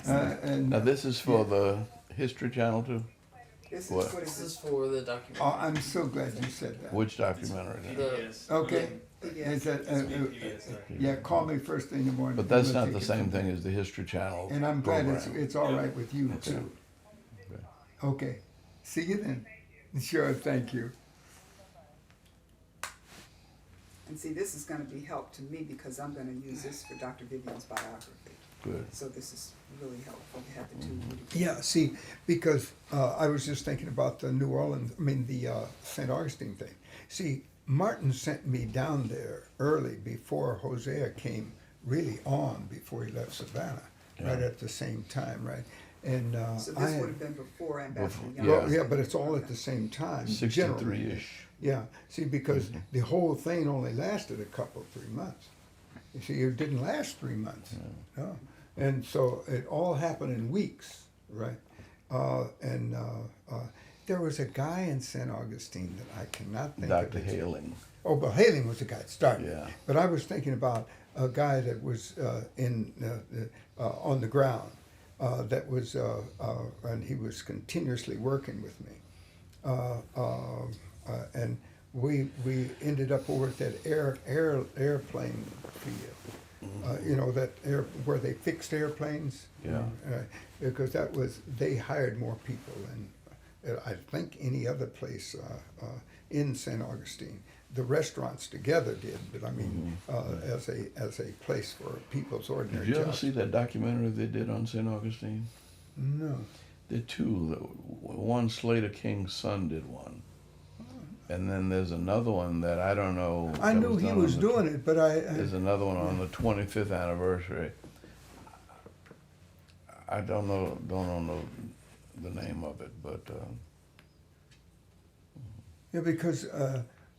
And Now this is for the History Channel too? This What? is what This it is is. for the documentary. oh, I'm so glad you said that. Which documentary? The- Okay. Yes. Is that, PBS. yeah, call me first thing in the morning. But that's We'll not take the it same from thing there. as the History Channel And I'm glad program. it's all right with you too. Okay. See you then. Sure, thank you. And see, this is gonna be help to me because I'm gonna use this for Dr. Vivian's biography. Good. So this is really helpful to have the two. Yeah, see, because I was just thinking about the New Orleans, the St. Augustine thing. See, Martin sent me down there early before Hosea came really on, before he left Savannah, right Yeah. at the same time, right? And So I this had- would have been before Ambassador Before- Young. yeah. well, yeah, but it's all at the same time. generally. 63-ish. Yeah, see, because the whole thing only lasted a couple, 3 months. You see, it didn't last 3 months. No. And so it all happened in weeks, right? There was a guy in St. Augustine that I cannot think Dr. of. his- Haling. Oh, but Haling was the guy that started. Yeah. But I was thinking about a guy that was on the ground, and he was continuously working with me. And we ended up over at that airplane field. Where they fixed airplanes. Yeah. Because they hired more people than I think any other place in St. Augustine. The restaurants together did, but I mean, as a place for people's ordinary Did you ever jobs. see that documentary they did on St. Augustine? No. There are two. One, Slater King's son did one. And then there's another one that I don't know. I that knew he done was on the doing it, but There's another one on the 25th anniversary. I don't know the name of it, but yeah, because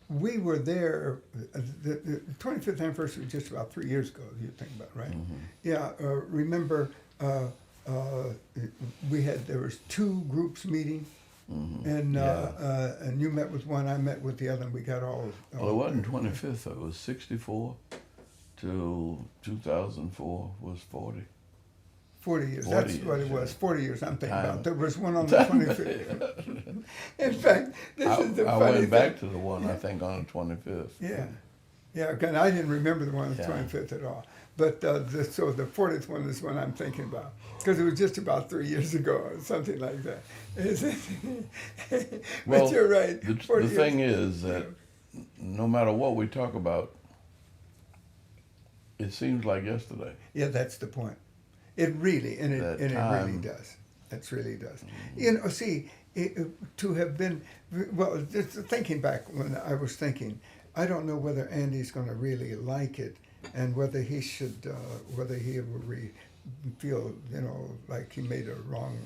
we were there. The 25th anniversary was just about 3 years ago. You think about it, right? Yeah. Remember, there was two groups meeting. And and you met with one, I met with the other, and we got all. well, it wasn't 25th though. It was 64 to 2004 was 40. 40 years. 40 That's what it years, was. 40 years. I'm thinking Time. about. There was one on the 25th. In fact, this is the I funny went back thing. to the one I think on the 25th. Yeah, yeah. Again, I didn't remember the one on the Yeah. 25th at all. But so the 40th one is one I'm thinking about because it was just about 3 years ago or something like that. But Well, you're right. The 40 years. thing is that no matter what we talk about, it seems like yesterday. Yeah, that's the point. It really, and it really time. does. It really does. You know, see, to have been, well, just thinking back when I was thinking, I don't know whether Andy's going to really like it, and whether he should, whether he ever feel, like he made a wrong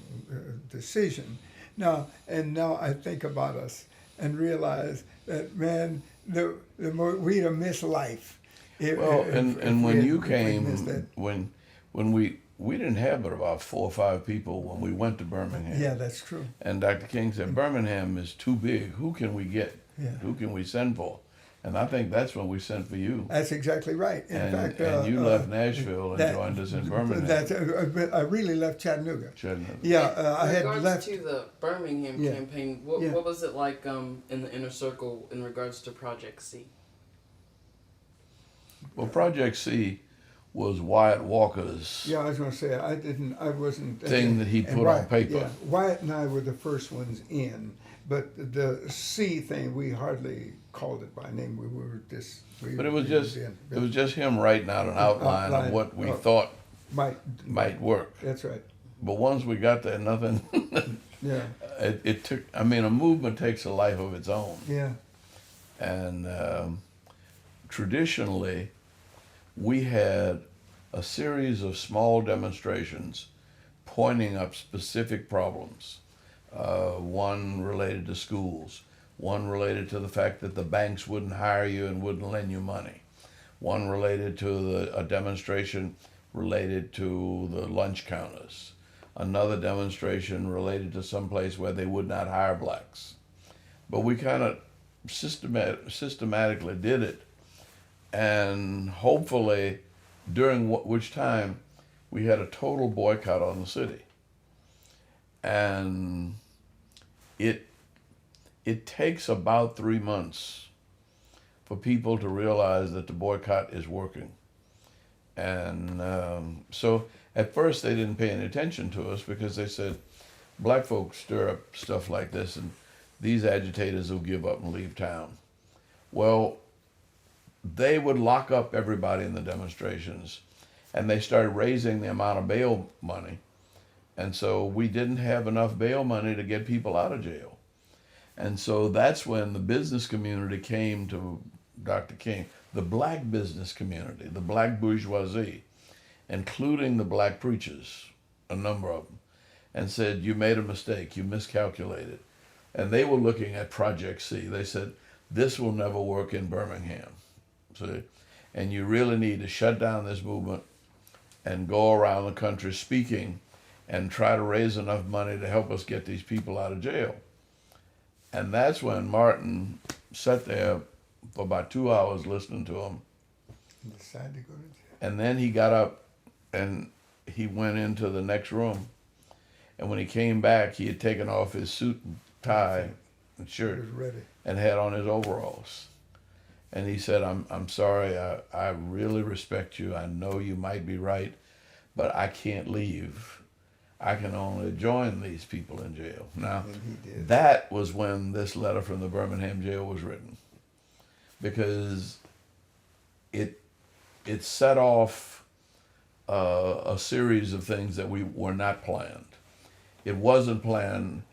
decision. Now I think about us and realize that, man, the more we'd have missed life. Well, and when you if we came, missed that. when we didn't have but about 4 or 5 people when we went to Birmingham. Yeah, that's true. And Dr. King said, Birmingham is too big. Who can we get? Yeah. Who can we send for? And I think that's when we sent for you. That's exactly right. In fact, and you left Nashville and joined us in Birmingham. I really left Chattanooga. Chattanooga. Yeah, I In had regards left. to the Birmingham Yeah. campaign, Yeah. what was it like in the inner circle in regards to Project C? Well, Project C was Wyatt Walker's. Yeah, I was going to say I wasn't. Thing that he and put on paper. Yeah, Wyatt and I were the first ones in, but the C thing we hardly called it by name. We were just. But it was just him writing out an outline of what we thought might work. That's right. But once we got there, nothing. Yeah. It took. I mean, a movement takes a life of its own. Yeah. And traditionally, we had a series of small demonstrations pointing up specific problems. One related to schools, one related to the fact that the banks wouldn't hire you and wouldn't lend you money, one related to a demonstration related to the lunch counters, another demonstration related to some place where they would not hire blacks. But we kind of systematically did it, and hopefully during which time we had a total boycott on the city. And it takes about 3 months for people to realize that the boycott is working. And so at first they didn't pay any attention to us because they said, black folks stir up stuff like this and these agitators will give up and leave town. Well, they would lock up everybody in the demonstrations, and they started raising the amount of bail money. And so we didn't have enough bail money to get people out of jail. And so that's when the business community came to Dr. King, the black business community, the black bourgeoisie, including the black preachers, a number of them, and said, you made a mistake, you miscalculated. And they were looking at Project C. They said, this will never work in Birmingham. See? And you really need to shut down this movement and go around the country speaking and try to raise enough money to help us get these people out of jail. And that's when Martin sat there for about 2 hours listening to him. And decided to go to jail. And then he got up and he went into the next room. And when he came back, he had taken off his suit and tie and He shirt was ready. and had on his overalls. And he said, I'm sorry, I really respect you. I know you might be right, but I can't leave. I can only join these people in jail. Now, And he did. that was when this letter from the Birmingham jail was written, because it set off a series of things that we were not planned. It wasn't planned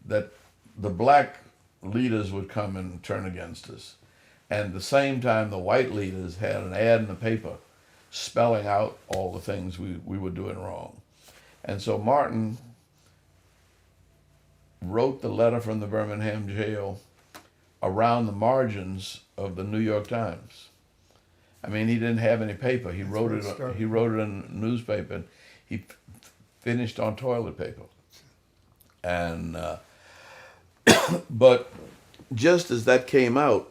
that the black leaders would come and turn against us. And at the same time, the white leaders had an ad in the paper spelling out all the things we were doing wrong. And so Martin wrote the letter from the Birmingham jail around the margins of the New York Times. I mean, he didn't have any paper. He wrote it. He wrote it in a newspaper. And he finished on toilet paper. And but just as that came out,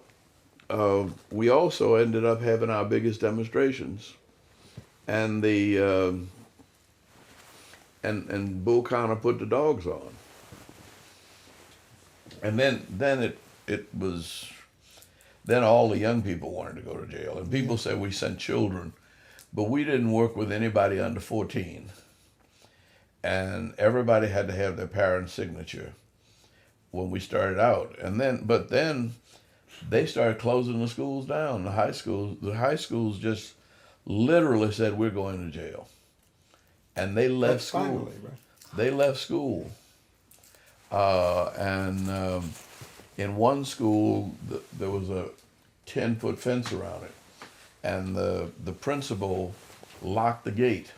we also ended up having our biggest demonstrations, and the and Bull Connor put the dogs on, and then it was. Then all the young people wanted to go to jail, and people said we sent children, but we didn't work with anybody under 14, and everybody had to have their parents' signature when we started out, but then they started closing the schools down. The high schools just literally said, we're going to jail, and they left school. Finally, right? They left school, and in one school, there was a 10-foot fence around it, and the principal locked the gate,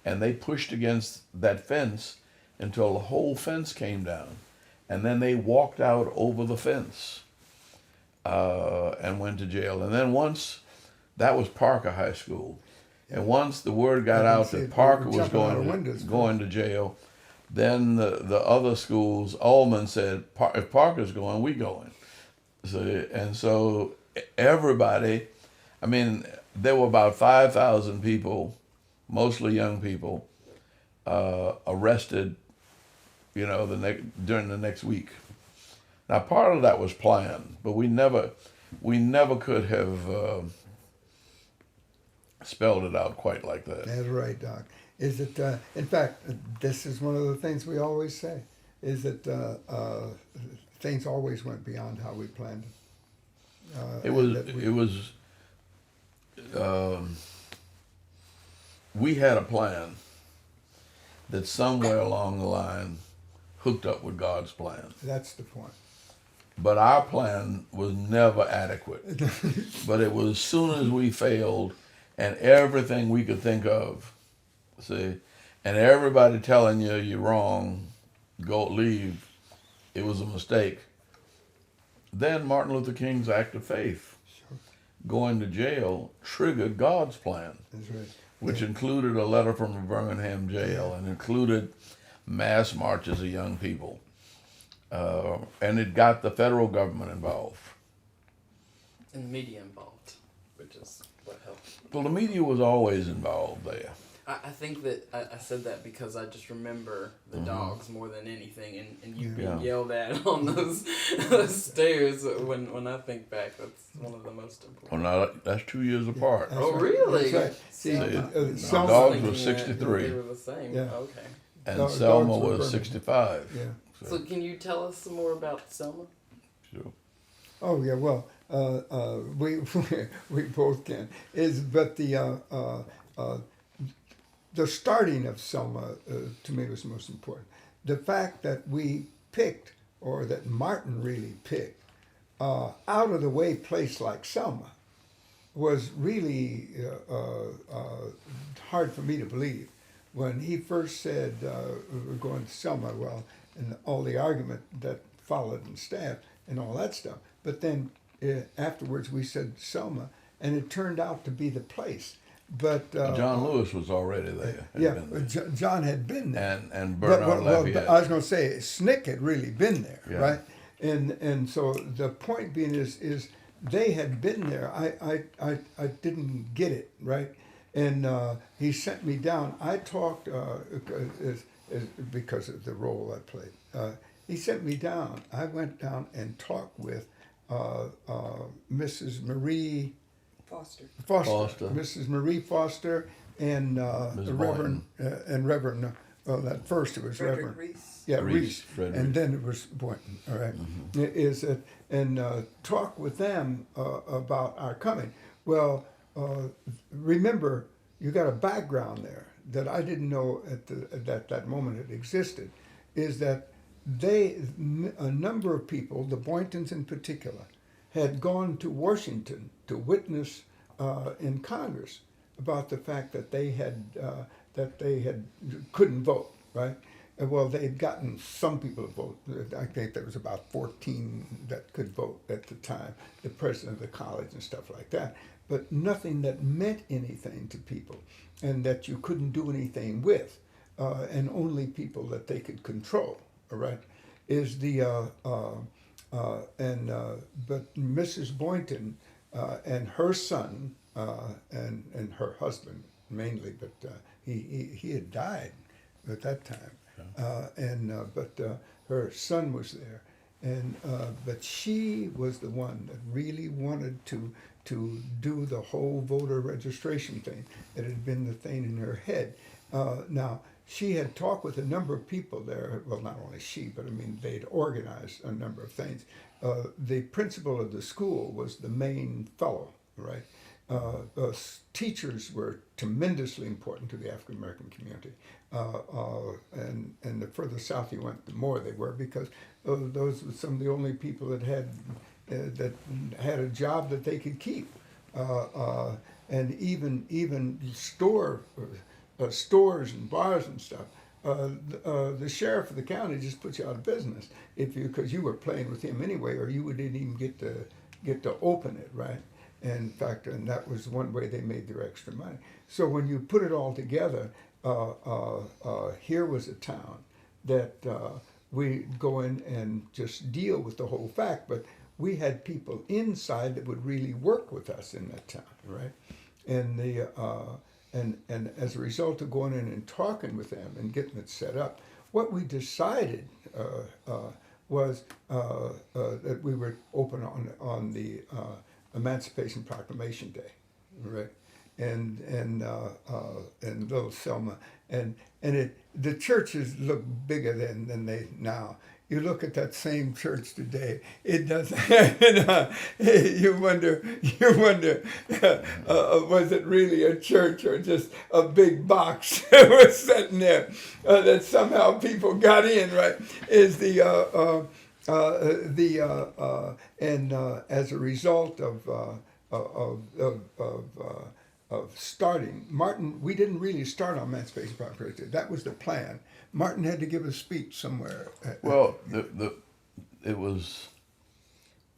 and they pushed against that fence until the whole fence came down, and then they walked out over the fence and went to jail. And then once, that was Parker High School, and once the word got out that Parker was going to jail, then the other schools, Ullman said, if Parker's going, we going. So everybody, I mean, there were about 5,000 people, mostly young people, arrested, during the next week. Now, part of that was planned, but we never could have spelled it out quite like that. That's right, Doc. Is it, in fact, this is one of the things we always say, is that things always went beyond how we planned it. We had a plan that somewhere along the line hooked up with God's plan. That's the point. But our plan was never adequate. But it was as soon as we failed and everything we could think of, and everybody telling you you're wrong, go leave, it was a mistake. Then Martin Luther King's act of faith, going to jail, triggered God's plan. That's right. Which included a letter from the Birmingham jail and included mass marches of young people. And it got the federal government involved. And the media involved, which is what helped. Well, the media was always involved there. I think that I said that because I just remember the dogs more than anything, and you being yelled at on those stairs when I think back. That's one of the most important. Well, now that's 2 years apart. Oh, really? That's right. See, The Selma, dogs were 63. They were the same. Yeah. Okay. And Dogs Selma were was Berney. 65. yeah. So can you tell us some more about Selma? Sure. Oh yeah, well, we we both can. But the starting of Selma to me was the most important. The fact that we picked, or that Martin really picked, out of the way place like Selma, was really hard for me to believe. When he first said we're going to Selma, well, and all the argument that followed and staff and all that stuff. But then afterwards we said Selma, and it turned out to be the place. But John Lewis was already there. Had yeah, been there. John had been there. And But, Bernard Lafayette. I was going to say Snick had really been there, Yeah. right? And so the point being is they had been there. I didn't get it, right? And he sent me down. I talked because of the role I played. He sent me down. I went down and talked with Mrs. Marie Foster. Foster. Mrs. Marie Foster, and Ms. Reverend and Reverend. Well, at first it was Frederick Reverend. Reese. Yeah, Reese, Reese, Fred and Reese. then it was Boynton. All right, is that and talk with them about our coming. Well, remember, you got a background there that I didn't know at that moment it existed. Is that a number of people, the Boyntons in particular, had gone to Washington to witness in Congress about the fact that they had couldn't vote, right? Well, they had gotten some people to vote. I think there was about 14 that could vote at the time, the president of the college and stuff like that. But nothing that meant anything to people, and that you couldn't do anything with, and only people that they could control. All right, is the but Mrs. Boynton and her son and her husband mainly, but he had died at that time, but her son was there, and but she was the one that really wanted to do the whole voter registration thing. It had been the thing in her head. Now, she had talked with a number of people there. Well, not only she, but I mean, they'd organized a number of things. The principal of the school was the main fellow, right? Teachers were tremendously important to the African American community, and the further south you went, the more they were, because those were some of the only people that had a job that they could keep, and even stores and bars and stuff. The sheriff of the county just put you out of business because you were playing with him anyway, or you didn't even get to open it, right? In fact, and that was one way they made their extra money. So when you put it all together, here was a town that we go in and just deal with the whole fact, but we had people inside that would really work with us in that town, right? And and as a result of going in and talking with them and getting it set up, what we decided was that we would open on the Emancipation Proclamation Day, right? And Little Selma, and the churches look bigger than they now. You look at that same church today; it doesn't. You wonder, was it really a church or just a big box that was sitting there that somehow people got in? Right? Is and as a result of starting, Martin, we didn't really start on Emancipation Proclamation. That was the plan. Martin had to give a speech somewhere. Well,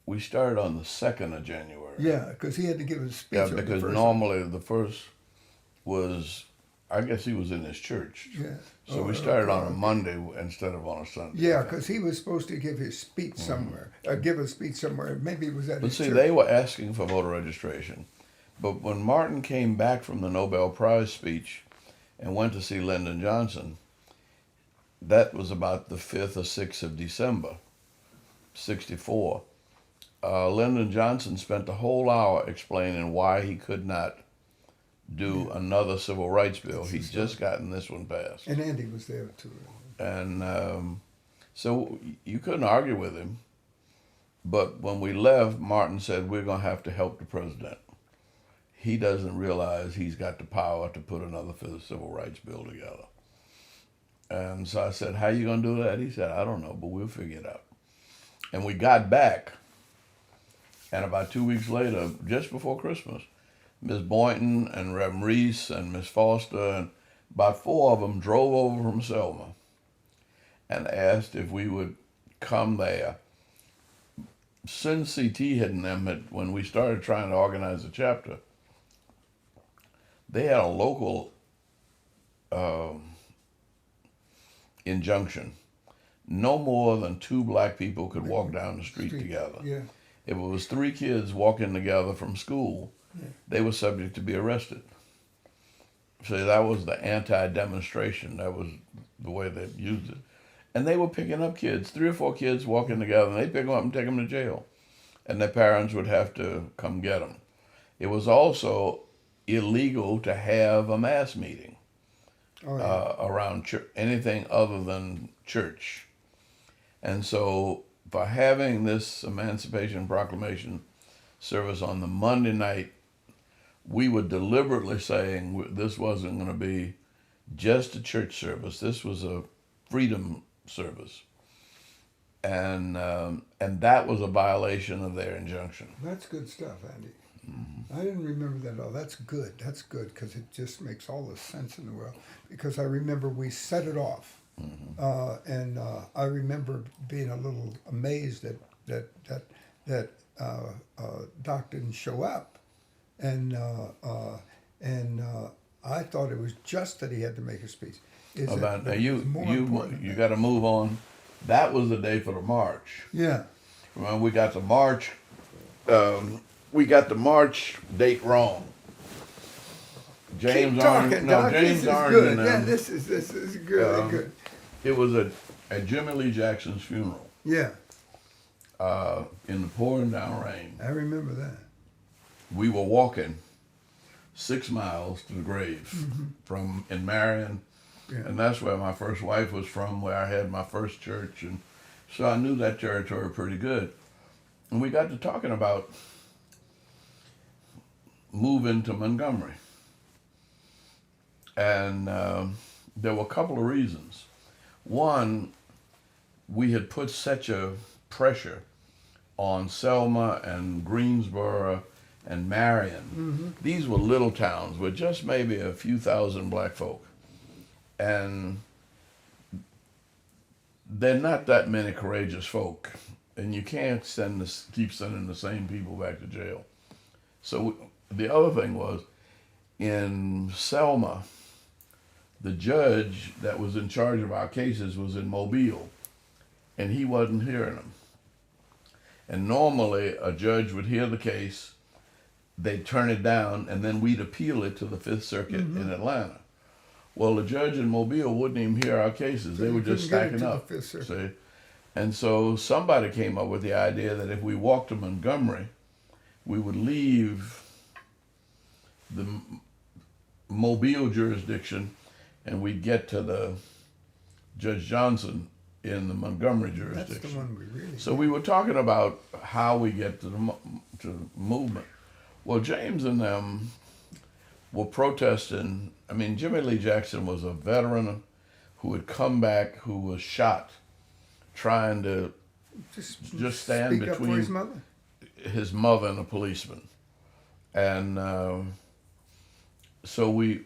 we started on the 2nd of January. Yeah, because he had to give a speech. Yeah, on the because first normally the first was, I guess he was in his church. Yeah. So we started on a Monday instead of on a Sunday. Yeah, because he was supposed to give his speech somewhere. Give a speech somewhere. Maybe it was at But his see, church. they were asking for voter registration. But when Martin came back from the Nobel Prize speech and went to see Lyndon Johnson. That was about the 5th or 6th of December, 64. Lyndon Johnson spent the whole hour explaining why he could not do another civil rights bill. He'd just gotten this one passed. And Andy was there too. And so you couldn't argue with him. But when we left, Martin said, we're going to have to help the president. He doesn't realize he's got the power to put another civil rights bill together. And so I said, how you going to do that? He said, I don't know, but we'll figure it out. And we got back, and about 2 weeks later, just before Christmas, Miss Boynton and Reverend Reese and Miss Foster and about 4 of them drove over from Selma and asked if we would come there. Since CT and them when we started trying to organize the chapter, they had a local injunction. No more than 2 black people could walk down the street together. Yeah. If it was 3 kids walking together from school, they were subject to be arrested. So that was the anti-demonstration. That was the way they used it. And they were picking up kids, 3 or 4 kids walking together, and they'd pick them up and take them to jail. And their parents would have to come get them. It was also illegal to have a mass meeting around anything other than church. And so by having this Emancipation Proclamation service on the Monday night, we were deliberately saying this wasn't going to be just a church service. This was a freedom service. And that was a violation of their injunction. That's good stuff, Andy. Mm-hmm. I didn't remember that at all. That's good. That's good because it just makes all the sense in the world. Because I remember we set it off. Mm-hmm. And I remember being a little amazed that Doc didn't show up, and I thought it was just that he had to make a speech. You got to move on. That was the day for the march. Yeah. When we got the march, we got the march date wrong. James Arden. James Arden. Yeah, this is good. Good. It was at Jimmy Lee Jackson's funeral. Yeah. In the pouring down rain. I remember that. We were walking 6 miles to the grave in Marion. Yeah. And that's where my first wife was from, where I had my first church. And so I knew that territory pretty good. And we got to talking about moving to Montgomery. And there were a couple of reasons. One, we had put such a pressure on Selma and Greensboro and Marion. Mm-hmm. These were little towns with just maybe a few thousand black folk. And there are not that many courageous folk. And you can't keep sending the same people back to jail. So the other thing was, in Selma, the judge that was in charge of our cases was in Mobile, and he wasn't hearing them. And normally a judge would hear the case, they'd turn it down, and then we'd appeal it to the Fifth Circuit in Atlanta. Well, the judge in Mobile wouldn't even hear our cases. They were just stacking up. See? And so somebody came up with the idea that if we walked to Montgomery, we would leave the Mobile jurisdiction and we'd get to the Judge Johnson in the Montgomery jurisdiction. That's the one we really So we were talking about how we get to the movement. Well, James and them were protesting. I mean, Jimmy Lee Jackson was a veteran who had come back, who was shot, trying to just stand between up for his mother and a policeman. And so we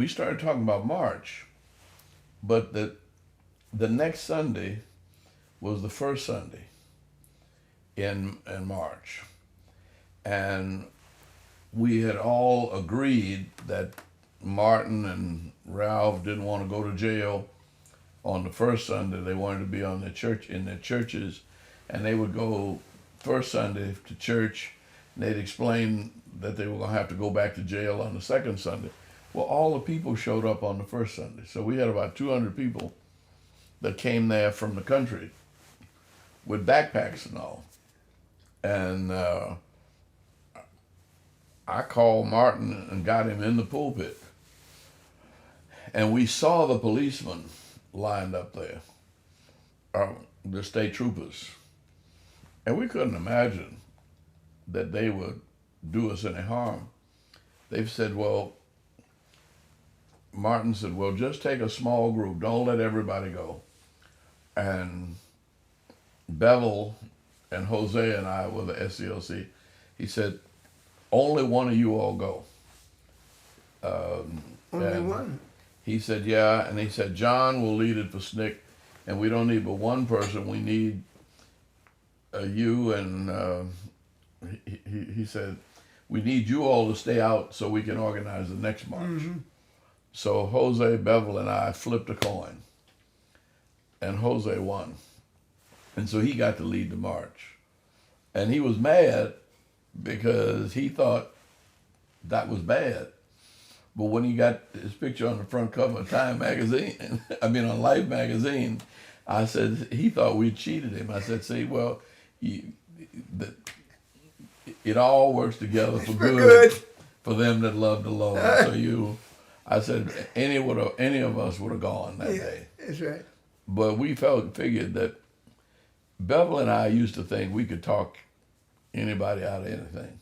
started talking about March, but the next Sunday was the first Sunday in March. And we had all agreed that Martin and Ralph didn't want to go to jail on the first Sunday. They wanted to be on in their churches, and they would go first Sunday to church, and they'd explain that they were going to have to go back to jail on the second Sunday. Well, all the people showed up on the first Sunday. So we had about 200 people that came there from the country with backpacks and all. And I called Martin and got him in the pulpit. And we saw the policemen lined up there, the state troopers. And we couldn't imagine that they would do us any harm. They've said, well, Martin said, well, just take a small group. Don't let everybody go. And Bevel and Jose and I were the SCLC. He said, only one of you all go. Only one? He said, yeah. And he said, John will lead it for SNCC. And we don't need but one person. We need you and he said, we need you all to stay out so we can organize the next march. Mm-hmm. So Jose, Bevel, and I flipped a coin. And Jose won. And so he got to lead the march. And he was mad because he thought that was bad. But when he got his picture on the front cover of Time magazine, on Life magazine, I said, he thought we cheated him. I said, see, well, it all works together for good for them that love the Lord. I said, any of us would have gone that day. That's right. But we figured that Bevel and I used to think we could talk anybody out of anything.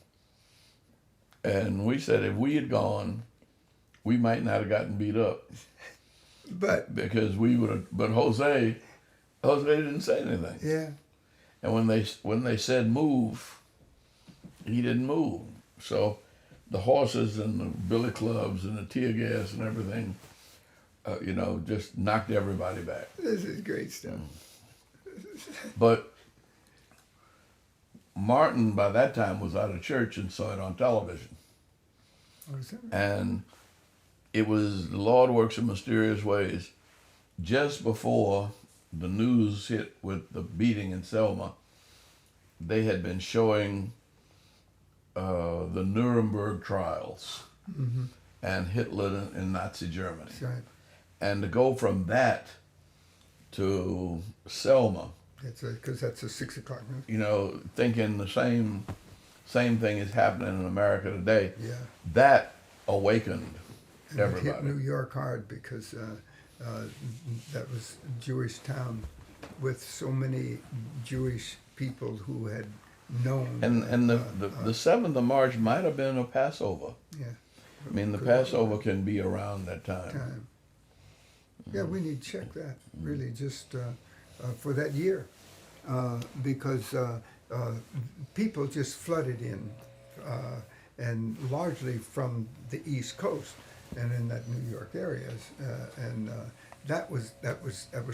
And we said if we had gone, we might not have gotten beat up. Because we would have, but Jose didn't say anything. Yeah. And when they said move, he didn't move. So the horses and the billy clubs and the tear gas and everything, just knocked everybody back. This is great stuff. But Martin, by that time, was out of church and saw it on television. Oh, is that right? And it was The Lord Works in Mysterious Ways. Just before the news hit with the beating in Selma, they had been showing the Nuremberg trials and Hitler in Nazi Germany. That's right. And to go from that to Selma, because that's a 6 o'clock news. thinking the same thing is happening in America today. Yeah. That awakened And everybody. it hit New York hard because that was a Jewish town with so many Jewish people who had known. And the 7th of March might have been a Passover. Yeah. The Passover can be around that time. Yeah, we need to check that, really, just for that year. Because people just flooded in, and largely from the East Coast and in that New York area. That was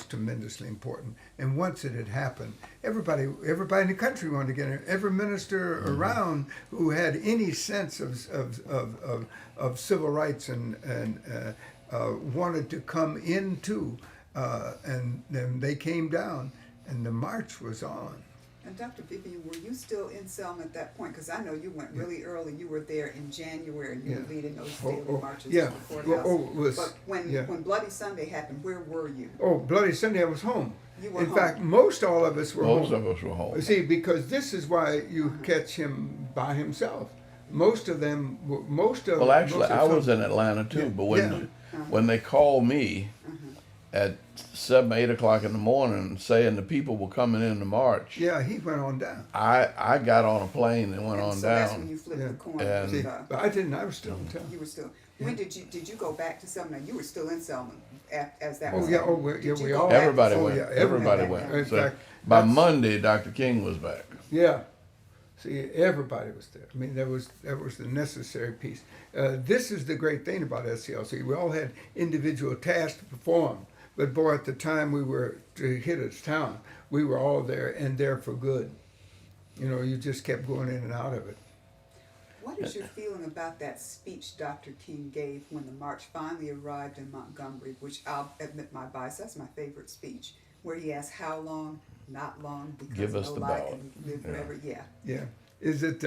tremendously important. And once it had happened, everybody in the country wanted to get in. Every minister around who had any sense of civil rights and wanted to come in too. And then they came down, and the march was on. And Dr. Vivian, were you still in Selma at that point? Because I know you went really early. You were there in January, and you were leading those daily marches to the courthouse. But when Bloody Sunday happened, where were you? Oh, Bloody Sunday, I was home. You were in home. fact, most all of us were home. Most of us were home. See, because this is why you catch him by himself. Most of them. Well, actually, I was in Atlanta too. But when they called me at 7, 8 o'clock in the morning, saying the people were coming in to march. Yeah, he went on down. I got on a plane and went on so down. That's when you flipped the coin. See, but I didn't. I was still in town. You were still. When did you go back to Selma? You were still in Selma as that Oh was yeah. happening. We all. Everybody oh, went. Yeah, everybody went. went. In So fact, by Monday, Dr. King was back. Yeah. See, everybody was there. That was the necessary piece. This is the great thing about SCLC. We all had individual tasks to perform, but boy, at the time we were to hit its town, we were all there and there for good. You just kept going in and out of it. What is your feeling about that speech Dr. King gave when the march finally arrived in Montgomery, which I'll admit my bias, that's my favorite speech, where he asked how long, not long, because Give us the nobody ballot. can live forever. Yeah. Is it,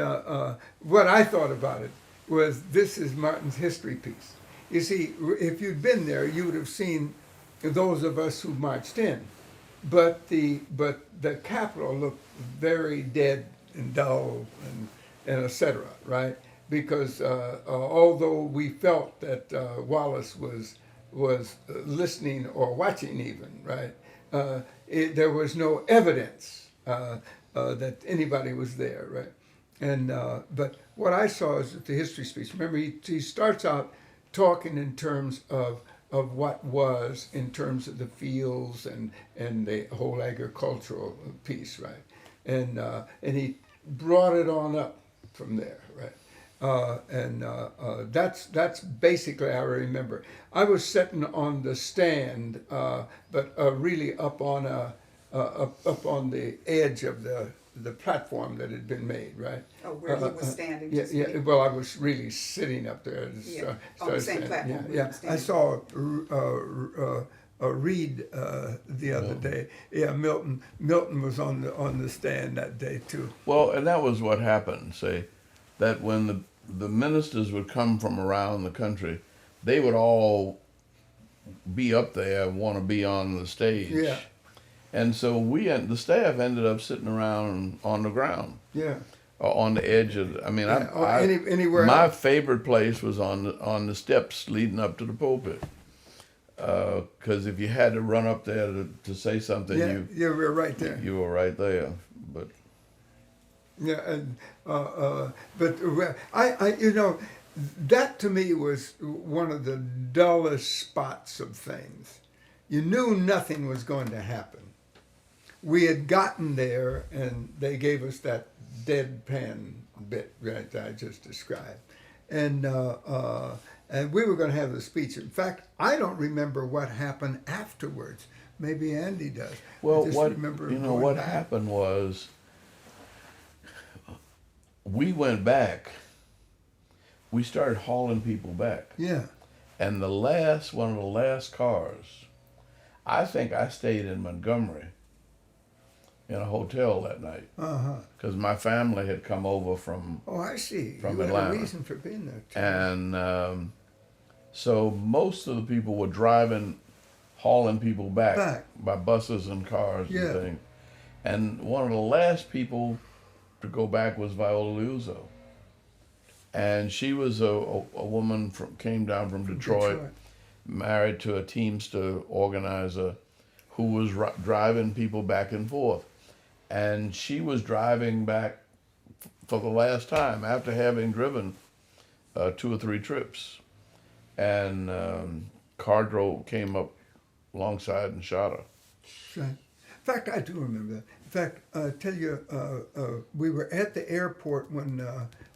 what I thought about it was this is Martin's history piece. You see, if you'd been there, you would have seen those of us who marched in. But the Capitol looked very dead and dull and et cetera, right? Because although we felt that Wallace was listening or watching even, right? There was no evidence that anybody was there, right? And but what I saw is the history speech. Remember, he starts out talking in terms of what was, in terms of the fields and the whole agricultural piece, right? And he brought it on up from there, right? That's basically how I remember. I was sitting on the stand, but really up on the edge of the platform that had been made, right? Oh, where he was standing. Yeah, to yeah. speak. Well, I was really sitting up there. Yeah, on the same platform where he Yeah, was I standing. saw Reed the other day. Yeah, Milton was on the stand that day too. Well, and that was what happened. Say that when the ministers would come from around the country, they would all be up there and want to be on the stage. Yeah. And so the staff ended up sitting around on the ground, Yeah. on the edge of. I mean, Anywhere my else. favorite place was on the steps leading up to the pulpit, because if you had to run up there to say something, Yeah, you were right there. you were right there. But Yeah, and but I you know, that to me was one of the dullest spots of things. You knew nothing was going to happen. We had gotten there, and they gave us that deadpan bit right that I just described, and we were going to have the speech. In fact, I don't remember what happened afterwards. Maybe Andy does. well, I just remember going what back. happened was we went back. We started hauling people back, Yeah. and one of the last cars. I think I stayed in Montgomery in a hotel that night because my family had come over from, Oh, I see. From You had Atlanta. a reason for being there too. and so most of the people were hauling people back by buses and cars Yeah. and things. And one of the last people to go back was Viola Liuzzo. And she was a woman came down from Detroit, married to a Teamster organizer who was driving people back and forth. And she was driving back for the last time after having driven 2 or 3 trips. And car came up alongside and shot her. Right. In fact, I do remember that. In fact, I tell you, we were at the airport when,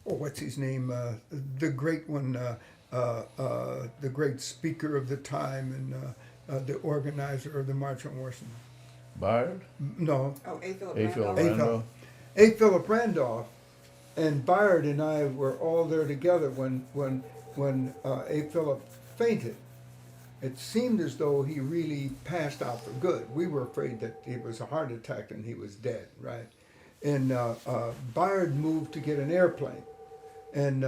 what's his name? The great one, the great speaker of the time and the organizer of the March on Washington. Bayard? No, Oh, A. Philip A. Philip Randolph. Randolph? A. Philip Randolph, and Bayard and I were all there together when A. Philip fainted. It seemed as though he really passed out for good. We were afraid that it was a heart attack and he was dead, right? And Bayard moved to get an airplane, and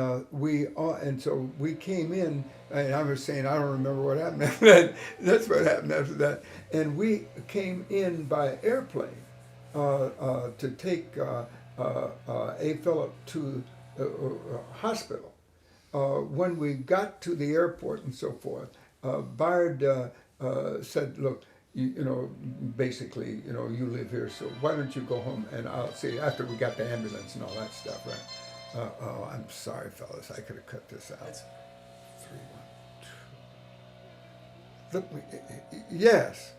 so we came in. And I was saying I don't remember what happened after that. That's what happened after that. And we came in by airplane to take A. Philip to the hospital. When we got to the airport and so forth, Bayard said, "Look, you know, basically, you know, you live here, so why don't you go home and I'll see." After we got the ambulance and all that stuff, right? I'm sorry, fellas, I could have cut this out. 3, 1, 2. Yes.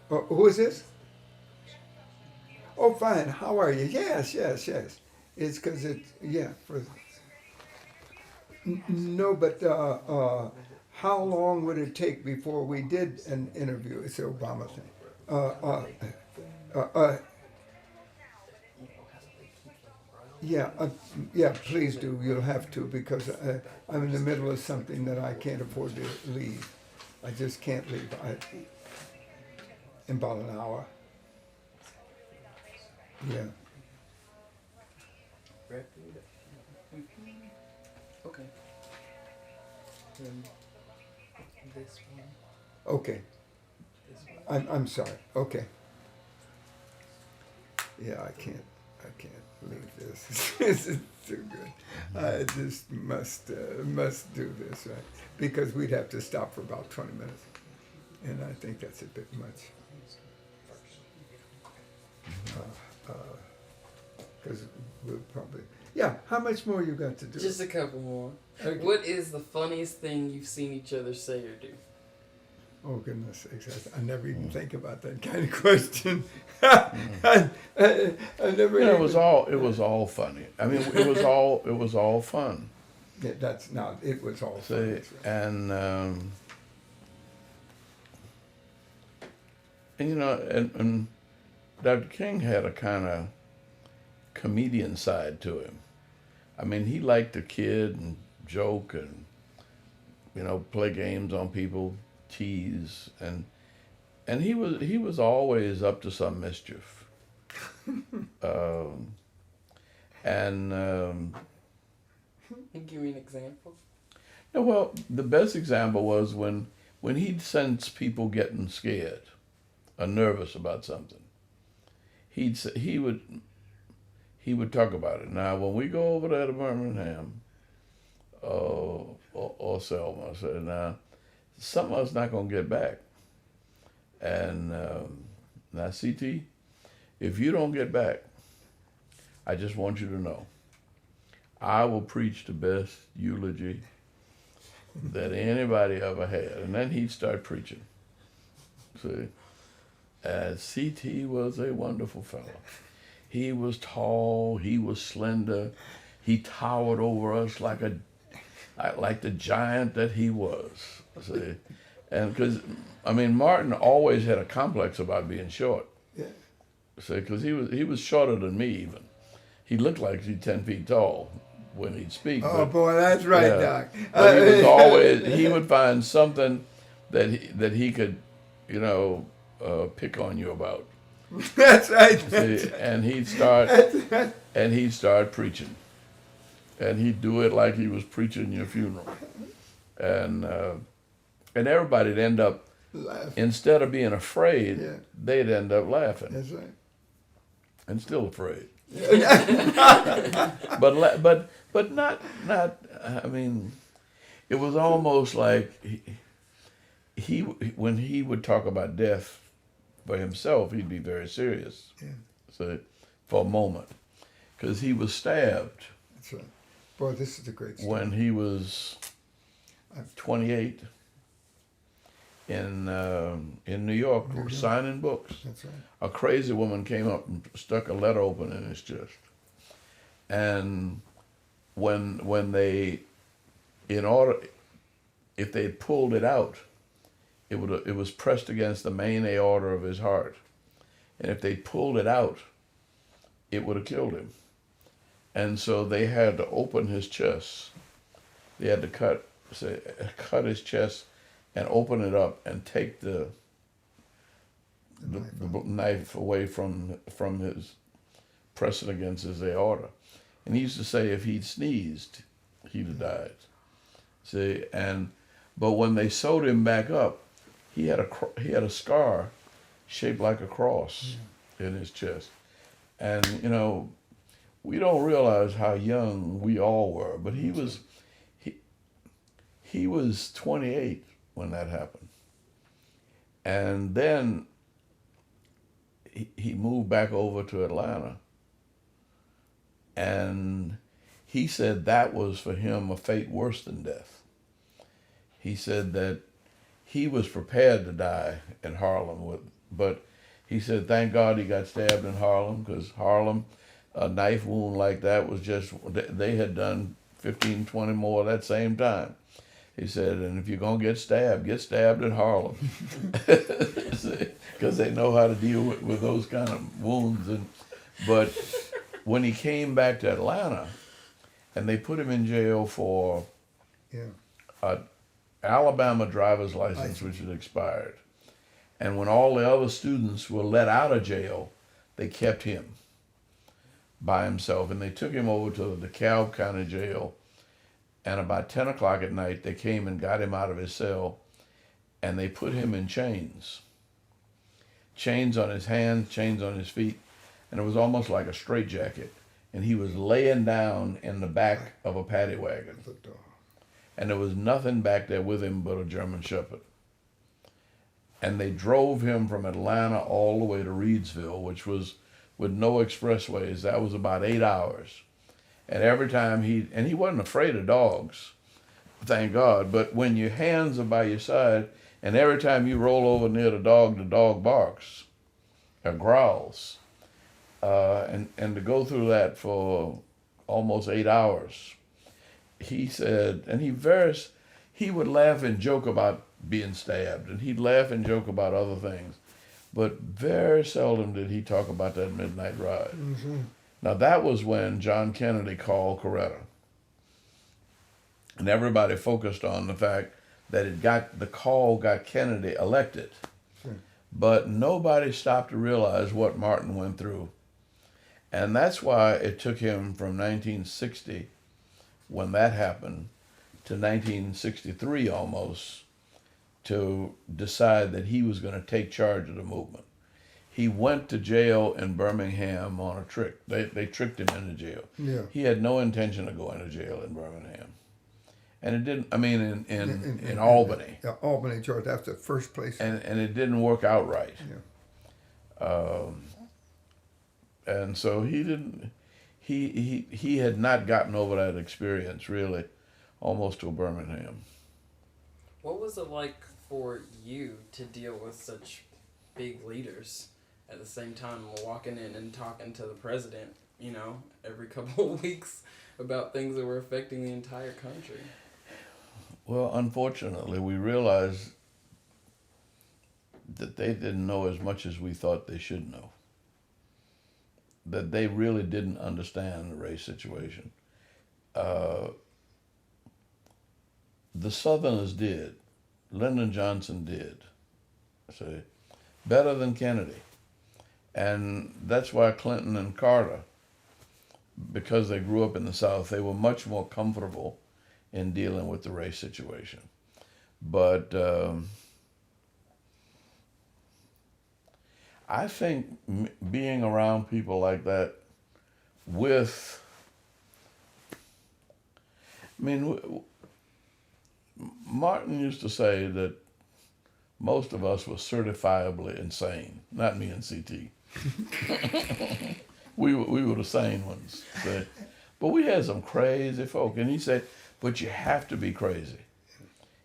Who is this? Oh, fine. How are you? Yes. It's because no, but how long would it take before we did an interview? It's the Obama thing. Yeah, please do. You'll have to, because I'm in the middle of something that I can't afford to leave. I just can't leave. In about an hour. Yeah. Okay. And this one. Okay, This one. I'm sorry. Okay. Yeah, I can't leave this. This is too good. I just must do this, right? Because we'd have to stop for about 20 minutes, and I think that's a bit much. Because we'll probably, yeah. How much more you got to do? Just a couple more. Okay. What is the funniest thing you've seen each other say or do? Oh goodness sakes! I never even think about that kind of question. I never. You know, even, it was all funny. I mean, it was all fun. Yeah, that's not. It was all. See, fun, right. and you know, and Dr. King had a kind of comedian side to him. I mean, he liked to kid and joke and, you know, play games on people, tease, and he was always up to some mischief. And Give me an example. no, well, the best example was when he'd sense people getting scared or nervous about something. He would talk about it. Now, when we go over there to Birmingham or Selma, I said, now, some of us not going to get back. And now, CT, if you don't get back, I just want you to know, I will preach the best eulogy that anybody ever had. And then he'd start preaching. See? And CT was a wonderful fellow. He was tall, he was slender, he towered over us like the giant that he was. See? And because, I mean, Martin always had a complex about being short. Yeah. See, because he was shorter than me even. He looked like he's 10 feet tall when he'd speak. Oh but, boy, that's right, yeah. Doc. But he was always, he would find something that he could, you know, pick on you about. That's right. See, and he'd start preaching, and he'd do it like he was preaching your funeral, and everybody'd end up, Laugh. instead of being afraid, Yeah. they'd end up laughing That's right. and still afraid. but not. I mean, it was almost like he when he would talk about death for himself, he'd be very serious. Yeah. So for a moment, because he was stabbed That's right. Boy, this is a great story. when he was 28 in New York, New York. signing books. That's right. A crazy woman came up and stuck a letter open in his chest, and when they, if they pulled it out, it was pressed against the main aorta of his heart, and if they pulled it out, it would have killed him. And so they had to open his chest. They had to cut his chest and open it up and take the knife away from his, press it against his aorta. And he used to say if he'd sneezed, he'd have died. See, but when they sewed him back up, he had a scar shaped like a cross in his chest. And you know, we don't realize how young we all were, but he was 28 when that happened. And then he moved back over to Atlanta. And he said that was for him a fate worse than death. He said that he was prepared to die in Harlem, but he said, thank God he got stabbed in Harlem, because Harlem, a knife wound like that was just, they had done 15, 20 more that same time. He said, and if you're going to get stabbed in Harlem. Because they know how to deal with those kind of wounds. But when he came back to Atlanta, and they put him in jail for a Alabama driver's license, which had expired. And when all the other students were let out of jail, they kept him by himself. And they took him over to the DeKalb County Jail And about 10 o'clock at night, they came and got him out of his cell, and they put him in chains. Chains on his hands, chains on his feet, and it was almost like a straitjacket. And he was laying down in the back of a paddy wagon. And there was nothing back there with him but a German Shepherd. And they drove him from Atlanta all the way to Reidsville, which was with no expressways. That was about 8 hours. And every time he wasn't afraid of dogs, thank God. But when your hands are by your side, and every time you roll over near the dog barks or growls. And to go through that for almost 8 hours, he said, and he would laugh and joke about being stabbed, and he'd laugh and joke about other things, but very seldom did he talk about that midnight ride. Mm-hmm. Now that was when John Kennedy called Coretta, and everybody focused on the fact that the call got Kennedy elected, sure. But nobody stopped to realize what Martin went through. And that's why it took him from 1960, when that happened, to 1963 almost, to decide that he was going to take charge of the movement. He went to jail in Birmingham on a trick. They tricked him into jail. Yeah. He had no intention of going to jail in Birmingham. And it didn't, in Albany. Yeah, Albany, Georgia, that's the first place. And it didn't work out right. Yeah. And so he had not gotten over that experience, really, almost to Birmingham. What was it like for you to deal with such big leaders at the same time, walking in and talking to the president, every couple of weeks about things that were affecting the entire country? Well, unfortunately, we realized that they didn't know as much as we thought they should know. That they really didn't understand the race situation. The Southerners did. Lyndon Johnson did. Better than Kennedy. And that's why Clinton and Carter, because they grew up in the South, they were much more comfortable in dealing with the race situation. But I think being around people like that Martin used to say that most of us were certifiably insane. Not me and CT. we were the sane ones. But we had some crazy folk. And he said, but you have to be crazy.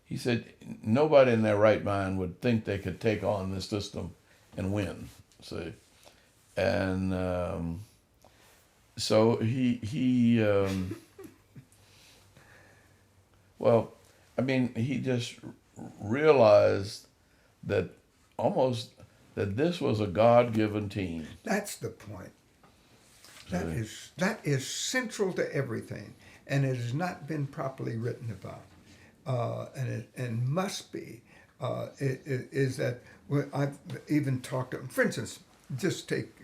He said, nobody in their right mind would think they could take on this system and win. See? And so he just realized that this was a God-given team. That's the point. That is central to everything, and it has not been properly written about, and must be. Is that I've even talked to, for instance, just take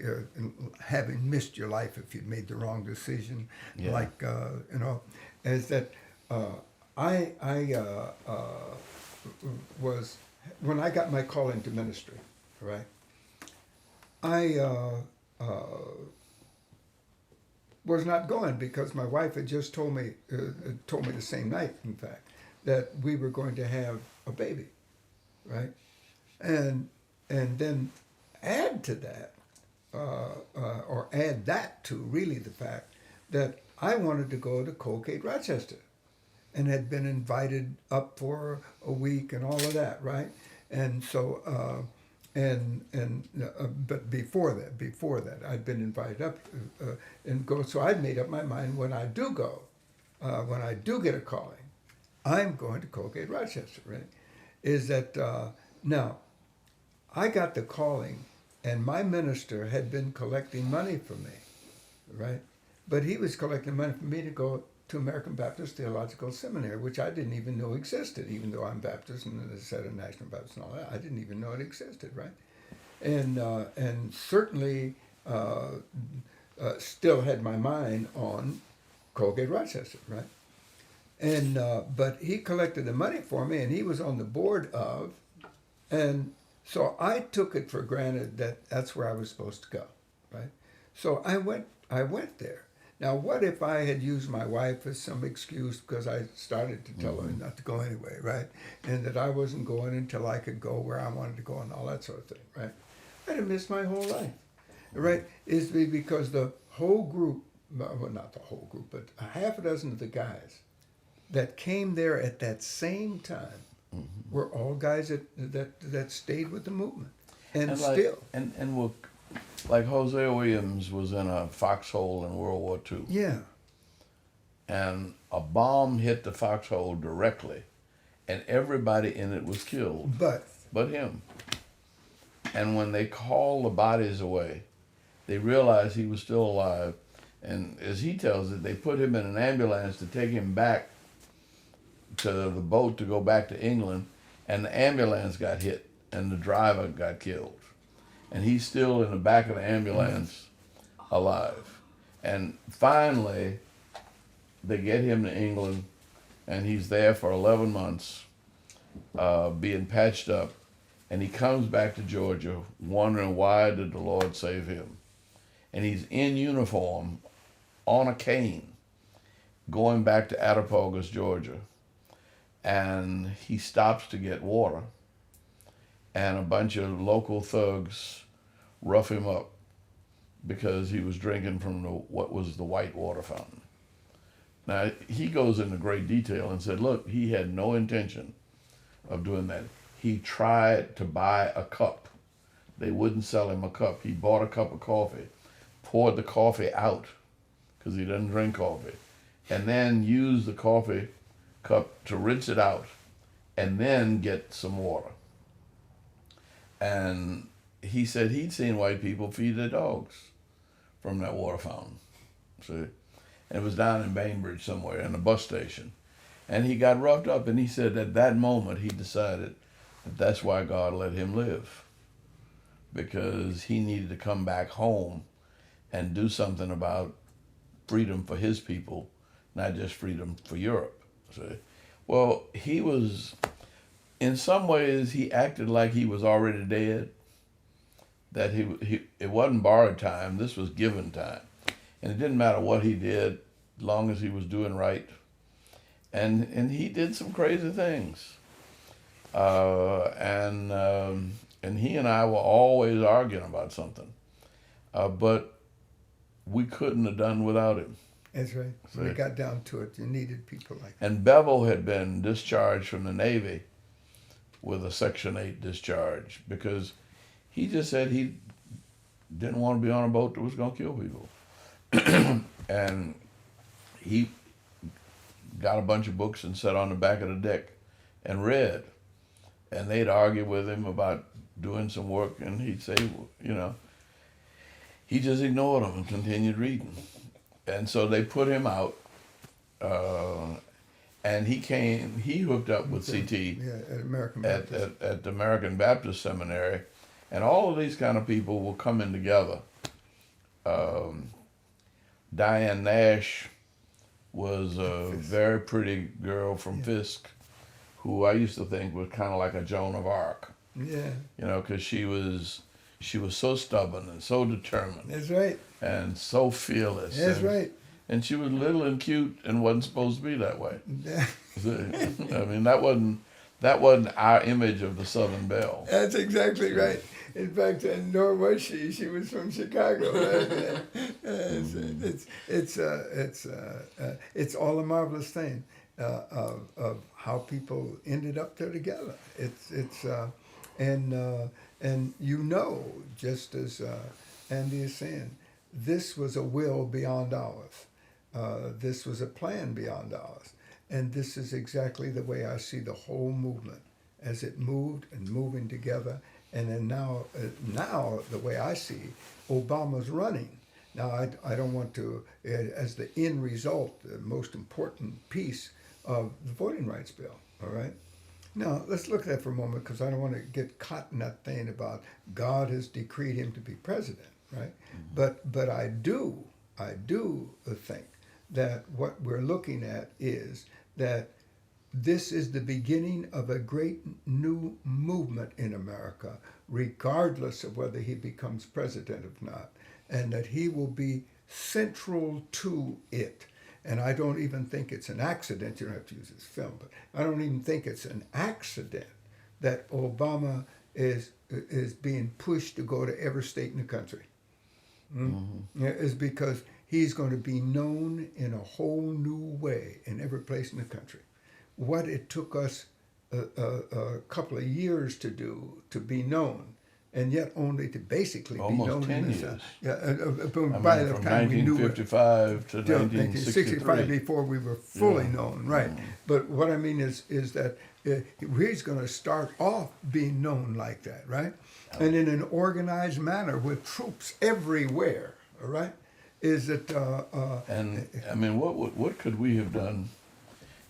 having missed your life if you'd made the wrong decision, yeah. Is that I was, when I got my call into ministry, right? I was not going because my wife had just told me the same night, in fact, that we were going to have a baby, right? And then add to that, or add that to really the fact that I wanted to go to Colgate Rochester, and had been invited up for a week and all of that, right? And so, but before that, I'd been invited up and go. So I'd made up my mind when I do go, when I do get a calling, I'm going to Colgate Rochester, right? Is that now? I got the calling, and my minister had been collecting money for me, right? But he was collecting money for me to go to American Baptist Theological Seminary, which I didn't even know existed, even though I'm Baptist and as I said, a National Baptist and all that. I didn't even know it existed, right? And certainly still had my mind on Colgate Rochester, right? And but he collected the money for me, and he was on the board of, and so I took it for granted that that's where I was supposed to go, right? So I went there. Now, what if I had used my wife as some excuse because I started to tell her not to go anyway, right? And that I wasn't going until I could go where I wanted to go and all that sort of thing, right? I'd have missed my whole life, right? It's because the whole group, well, not the whole group, but a half a dozen of the guys that came there at that same time were all guys that stayed with the movement, and still, and were, like Hosea Williams was in a foxhole in World War II, yeah, and a bomb hit the foxhole directly, and everybody in it was killed, but him. And when they called the bodies away, they realized he was still alive, and as he tells it, they put him in an ambulance to take him back to the boat to go back to England, and the ambulance got hit and the driver got killed, and he's still in the back of the ambulance alive. And finally they get him to England, and he's there for 11 months being patched up, and he comes back to Georgia wondering why did the Lord save him. And he's in uniform on a cane going back to Attapogus, Georgia. And he stops to get water, and a bunch of local thugs rough him up because he was drinking from what was the white water fountain. Now, he goes into great detail and said, look, he had no intention of doing that. He tried to buy a cup. They wouldn't sell him a cup. He bought a cup of coffee, poured the coffee out because he doesn't drink coffee, and then used the coffee cup to rinse it out and then get some water. And he said he'd seen white people feed their dogs from that water fountain. See? And it was down in Bainbridge somewhere in a bus station. And he got roughed up, and he said at that moment he decided that that's why God let him live, because he needed to come back home and do something about freedom for his people, not just freedom for Europe. See? Well, he was, in some ways, he acted like he was already dead. That it wasn't borrowed time, this was given time. And it didn't matter what he did, as long as he was doing right. And he did some crazy things. And he and I were always arguing about something. But we couldn't have done without him. that's right. When it got down to it, you needed people like that. And Bevel had been discharged from the Navy with a Section 8 discharge because he just said he didn't want to be on a boat that was going to kill people. And he got a bunch of books and sat on the back of the deck and read. And they'd argue with him about doing some work, and he'd say, you know, he just ignored them and continued reading. And so they put him out, and he hooked up with CT at American Baptist. at the American Baptist Seminary, and all of these kind of people were coming together. Diane Nash was a very pretty girl from Fisk, who I used to think was kind of like a Joan of Arc. Yeah. You know, because she was so stubborn and so determined. That's right. And so fearless. That's right. And she was little and cute and wasn't supposed to be that way. Yeah. I mean, that wasn't our image of the Southern Belle. That's exactly right. In fact, nor was she. She was from Chicago. Right? It's all a marvelous thing of how people ended up there together. And you know, just as Andy is saying, this was a will beyond ours. This was a plan beyond ours. And this is exactly the way I see the whole movement as it moved and moving together. And then now the way I see Obama's running. Now, I don't want to, as the end result, the most important piece of the voting rights bill, all right? Now, let's look at that for a moment, because I don't want to get caught in that thing about God has decreed him to be president, right? Mm-hmm. But I do think that what we're looking at is that this is the beginning of a great new movement in America, regardless of whether he becomes president or not, and that he will be central to it. And I don't even think it's an accident, you don't have to use this film, but I don't even think it's an accident that Obama is being pushed to go to every state in the country. Yeah, it's because he's going to be known in a whole new way in every place in the country. What it took us a couple of years to do to be known, and yet only to basically Almost be known 10 in the years. South. Yeah, I by mean, the from time we knew it. 1955 to 1965 1963. before we were fully Yeah. known, right? But what I mean is that he's going to start off being known like that, right? And in an organized manner with troops everywhere, all right? Is that And I mean, what could we have done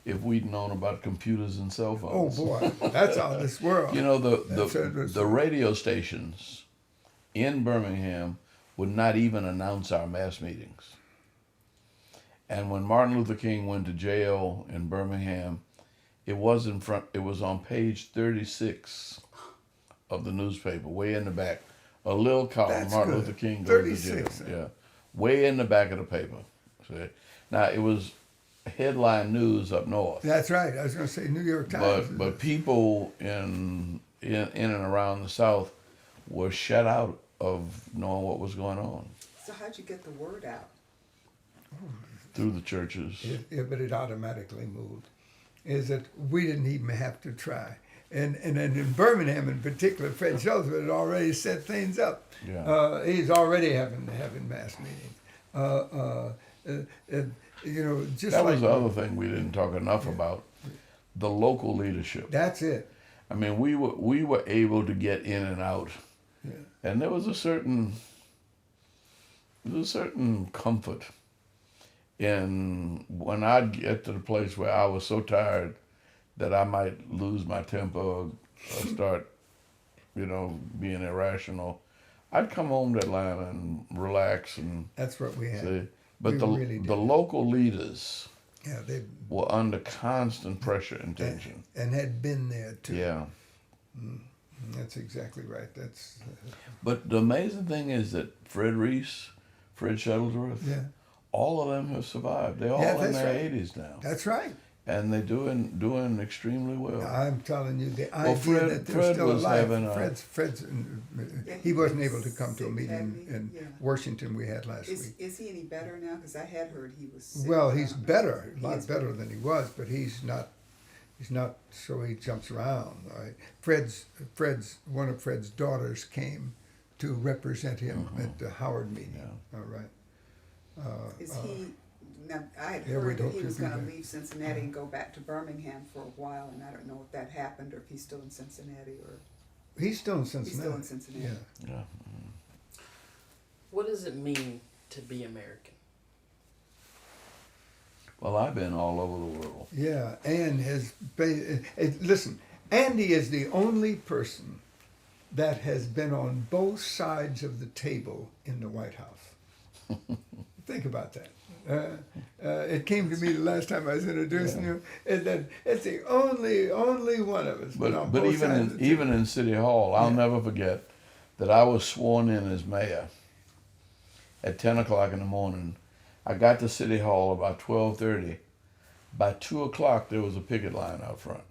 if we'd known about computers and cell oh phones? boy, that's all this world. You know, That's the radio stations in Birmingham would not even announce our mass meetings. And when Martin Luther King went to jail in Birmingham, it was on page 36 of the newspaper, way in the back. A little column, That's Martin good. Luther King goes to jail. 36, Yeah. Way in the back of the paper. See? Now, it was headline news up north. That's right. I was going to say New York Times. But people in and around the South were shut out of knowing what was going on So how'd you get the word out? through the churches. But it automatically moved. Is that we didn't even have to try. And in Birmingham in particular, Fred Shuttlesworth had already set things up. Yeah. He's already having mass meetings. Just That like was the other thing we didn't talk enough about, the local leadership. that's it. I mean, we were able to get in and out, Yeah. and there was a certain comfort in when I'd get to the place where I was so tired that I might lose my temper or start, being irrational. I'd come home to Atlanta and relax and That's what we had. see. But We really did. the local leaders Yeah, they were under constant pressure and tension. and had been there too. Yeah. That's exactly right. That's But the amazing thing is that Fred Reese, Fred Shuttlesworth, yeah. all of them have survived. They're all Yeah, in that's their right. 80s now, That's right. and they're doing extremely well. I'm telling you, the Well, idea Fred- that they're Fred still was alive. having a- Fred's Yeah, he wasn't able to was come to a sick, meeting hadn't he? in Yeah. Washington we had last Is week. is he any better now? Because I had heard he was sick. Well, he's better, a He lot is better than he was, but he's not so he jumps around. All right. One of Fred's daughters came to represent him at the Howard meeting. Yeah. All right. Is he? Now I had yeah, heard we'd that hope he to was be going to there. leave Cincinnati and go back to Birmingham for a while, and I don't know if that happened or if he's still in Cincinnati or He's still in he's still Cincinnati. in Cincinnati. Yeah. Yeah. What does it mean to be American? Well, I've been all over the world. Yeah, and listen, Andy is the only person that has been on both sides of the table in the White House. Think about that. It came to me the last time I was introducing you, and that it's the only one of us. been on But both even sides of the even in City Hall, I'll Yeah. never forget that I was sworn in as mayor at 10 o'clock in the morning. I got to City Hall about 12:30. By 2 o'clock, there was a picket line out front.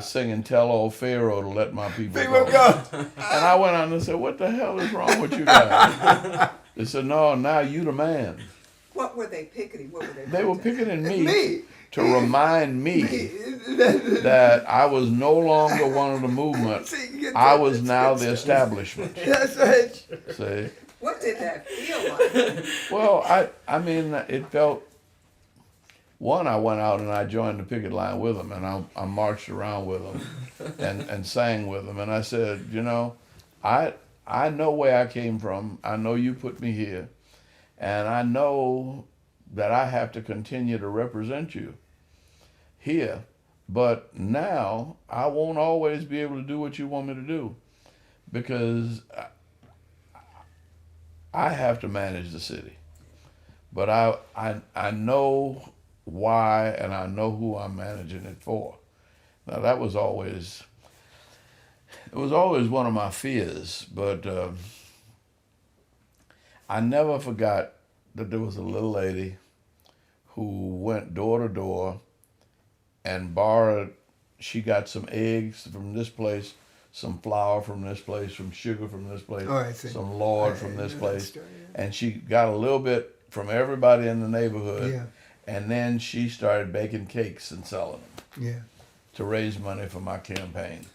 Singing "Tell Old Pharaoh to Let My People People Go." go. And I went on and said, "What the hell is wrong with you guys?" They said, "No, now you the man." What were they picketing? What were they? They were protesting? picketing me, Me. to remind me that I was no longer one of the movement. See, you get I that- was that's now good the stuff. establishment. That's right. See? What did that feel like? Well, I mean, it felt. One, I went out and I joined the picket line with them, and I marched around with them, and sang with them, and I said, I know where I came from. I know you put me here, and I know that I have to continue to represent you here. But now I won't always be able to do what you want me to do, because I have to manage the city. But I know why, and I know who I'm managing it for. Now that was always, it was always one of my fears, but I never forgot that there was a little lady who went door to door and borrowed, she got some eggs from this place, some flour from this place, some sugar from this place, Oh, I see. some lard I from know this that place, story, and she got a little bit from everybody in the neighborhood, Yeah, and then she started baking cakes and selling them yeah. to raise money for my campaign.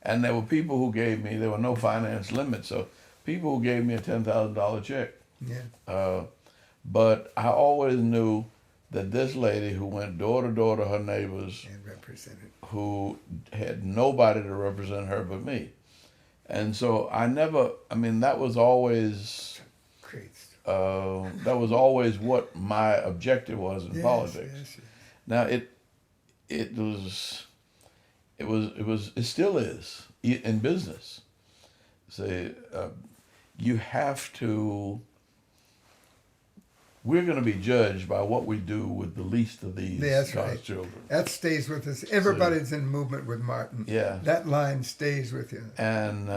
And there were people who gave me, there were no finance limits, so people who gave me a $10,000 check. Yeah, But I always knew that this lady who went door to door to her neighbors, and represented. who had nobody to represent her but me. And so I never, I mean, that was always, Great. that was always what my objective was in politics. Yes, yes. Now it still is in business. Say, you have to, we're going to be judged by what we do with the least of these That's God's right. children. That stays with us. Everybody's in movement with Martin. Yeah. That line stays with you. And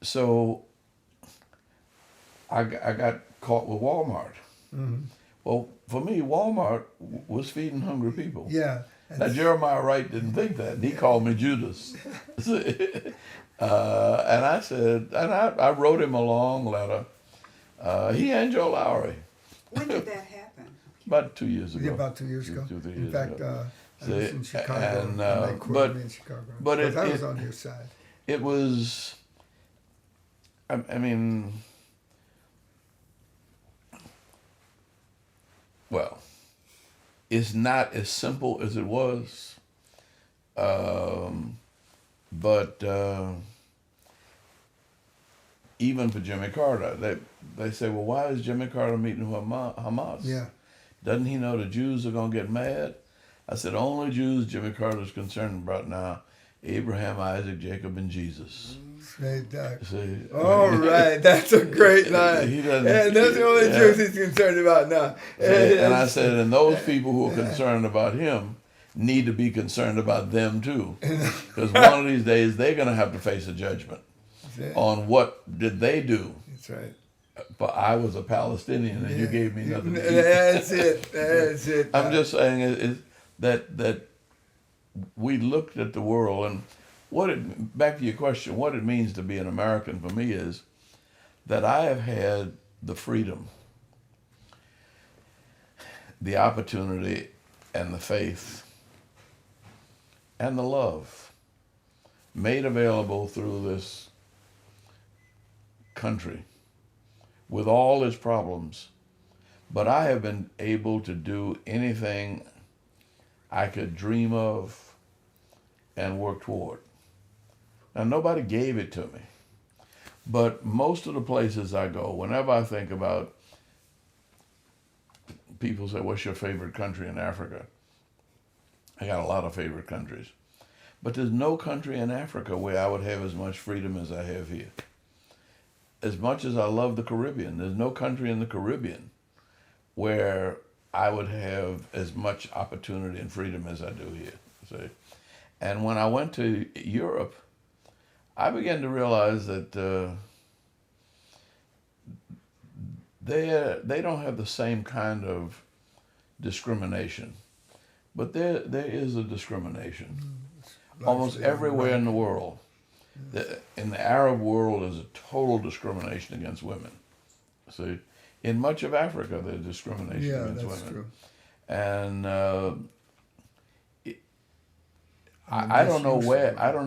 so I got caught with Walmart. Mhm. Well, for me, Walmart was feeding hungry people. Yeah. Now, Jeremiah Wright didn't think that. He called me Judas. And I said, and I wrote him a long letter. He and Joe Lowry. When did that happen? About 2 years ago. Yeah, about 2 years ago. 2, 3 In years fact, ago. I was in Chicago, and, and they quoted me in Chicago. but Because I was it- on your side. It was, I mean, well, it's not as simple as it was. But even for Jimmy Carter, they say, well, why is Jimmy Carter meeting with Hamas? Yeah. Doesn't he know the Jews are going to get mad? I said, only Jews Jimmy Carter's concerned about now, Abraham, Isaac, Jacob, and Jesus. Hey, Doc. See, All right, that's a great line. He doesn't- And that's the only yeah. Jews he's concerned about now. and I said, and those people who are concerned about him need to be concerned about them too. Because one of these days they're going to have to face a judgment on what did they do. That's right. But I was a Palestinian and you gave me nothing to eat. That's it. That's it. I'm just saying that we looked at the world, and back to your question, what it means to be an American for me is that I have had the freedom, the opportunity, and the faith, and the love made available through this country with all its problems. But I have been able to do anything I could dream of and work toward. Now, nobody gave it to me. But most of the places I go, whenever I think about, people say, what's your favorite country in Africa? I got a lot of favorite countries. But there's no country in Africa where I would have as much freedom as I have here. As much as I love the Caribbean, there's no country in the Caribbean where I would have as much opportunity and freedom as I do here. See? And when I went to Europe, I began to realize that they don't have the same kind of discrimination, but there is a discrimination almost everywhere in the world. In the Arab world, there's a total discrimination against women. See, in much of Africa, there's discrimination against women. True. And I don't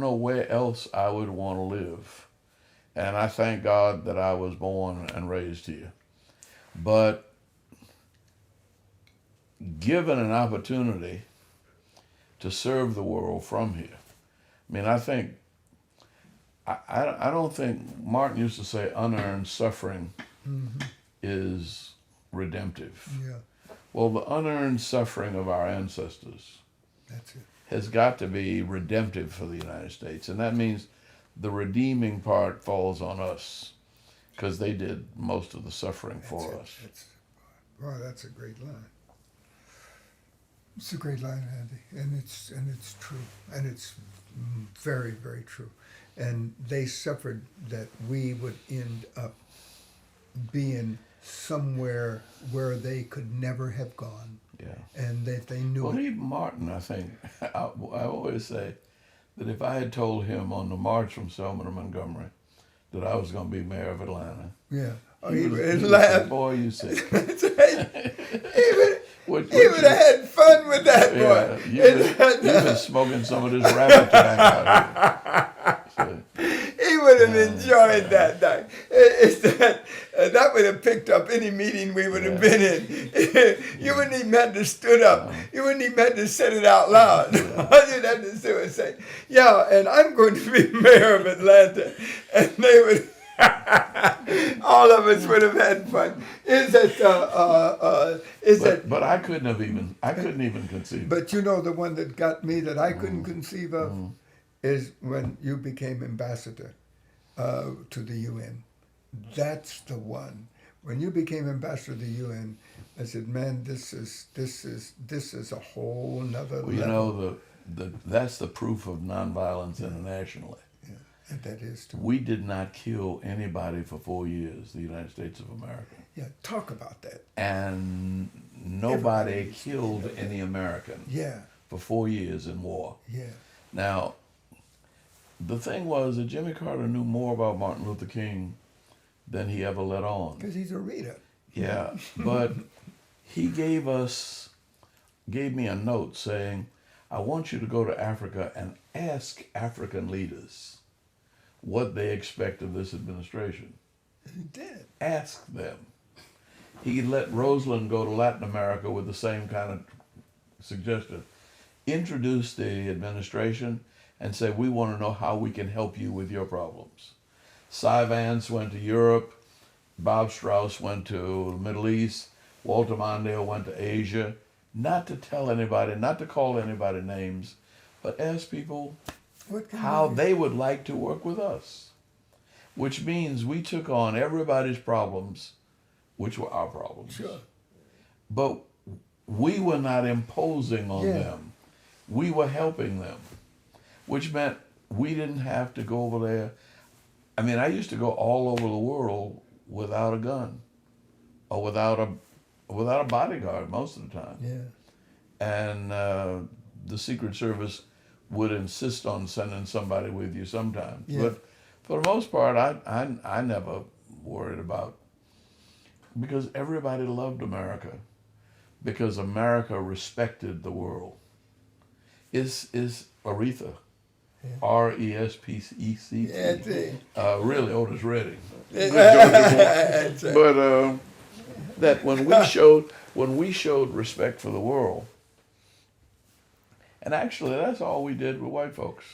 know where else I would want to live. And I thank God that I was born and raised here. But given an opportunity to serve the world from here, I mean, I don't think, Martin used to say unearned suffering is redemptive. Yeah, Well, the unearned suffering of our ancestors that's it. has got to be redemptive for the United States. And that means the redeeming part falls on us because they did most of the suffering for us. Boy, that's a great line. It's a great line, Andy, and it's true, and it's very, very true. And they suffered that we would end up being somewhere where they could never have gone, Yeah. and that they knew Well, it. even Martin, I think, I always say that if I had told him on the march from Selma to Montgomery that I was going to be mayor of Atlanta, Yeah. Oh, he he would would say, laugh. boy, you sick. That's right. What He would have had fun with that yeah, boy. you've been smoking some of this rabbit tobacco out here. So, He would have enjoyed that night. It's that would have picked up any meeting we would have been in. You wouldn't even have to stood up. You wouldn't even have to say it out loud. All you'd have to do is say, "Yeah, and I'm going to be mayor of Atlanta," and they would. All of us would have had fun. but I couldn't even conceive. But you know, the one that got me that I couldn't conceive of is when you became ambassador to the UN. That's the one. When you became ambassador to the UN, I said, "Man, this is a whole nother Well, you level." know, that's the proof of nonviolence internationally. Yeah, and that is too. We did not kill anybody for 4 years, the United States of America. Yeah, talk about that. And nobody Everybody killed any American Yeah, for 4 years in war. yeah, Now, the thing was that Jimmy Carter knew more about Martin Luther King than he ever let on. because he's a reader. Yeah, but he gave me a note saying, I want you to go to Africa and ask African leaders what they expect of this administration. He did. Ask them. He let Rosalind go to Latin America with the same kind of suggestion. Introduce the administration and say, we want to know how we can help you with your problems. Cy Vance went to Europe. Bob Strauss went to the Middle East. Walter Mondale went to Asia. Not to tell anybody, not to call anybody names, but ask people What can how we do? they would like to work with us. Which means we took on everybody's problems, which were our problems. Sure. But we were not imposing on Yeah. them. We were helping them, which meant we didn't have to go over there. I mean, I used to go all over the world without a gun or without a bodyguard most of the time. Yeah. And the Secret Service would insist on sending somebody with you sometimes. Yeah. But for the most part, I never worried about, because everybody loved America, because America respected the world. Is Aretha, Yeah. R-E-S-P-E-C-T, Yeah, see. really Otis Redding. That's right. But that when we showed respect for the world, and actually that's all we did with white folks.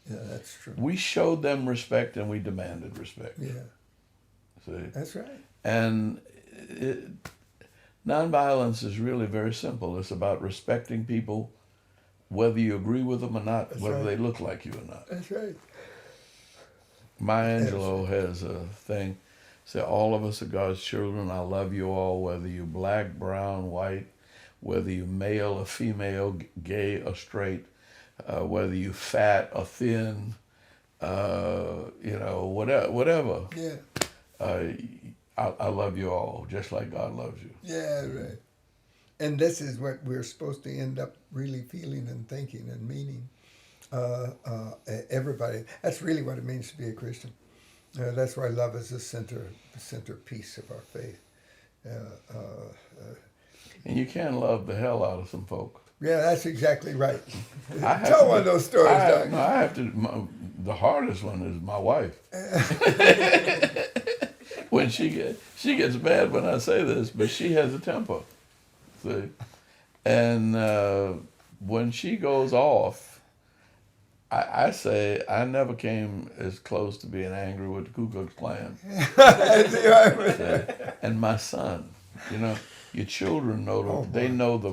Yeah, that's true. We showed them respect and we demanded respect. Yeah, See, that's right. and nonviolence is really very simple. It's about respecting people, whether you agree with them or not, That's whether right. they look like you or not. That's right. Maya Angelou has a thing, say, all of us are God's children. I love you all, whether you're black, brown, white, whether you're male or female, gay or straight, whether you're fat or thin, whatever. Yeah, I love you all, just like God loves you. yeah, right. And this is what we're supposed to end up really feeling and thinking and meaning. Everybody. That's really what it means to be a Christian. That's why love is the centerpiece of our faith. And you can love the hell out of some folk. Yeah, that's exactly right. I have Tell to- one of those stories, Doug. the hardest one is my wife. When she gets mad when I say this, but she has a temper. See? And when she goes off, I say I never came as close to being angry with the Ku Klux Klan. And my son, your children know they know the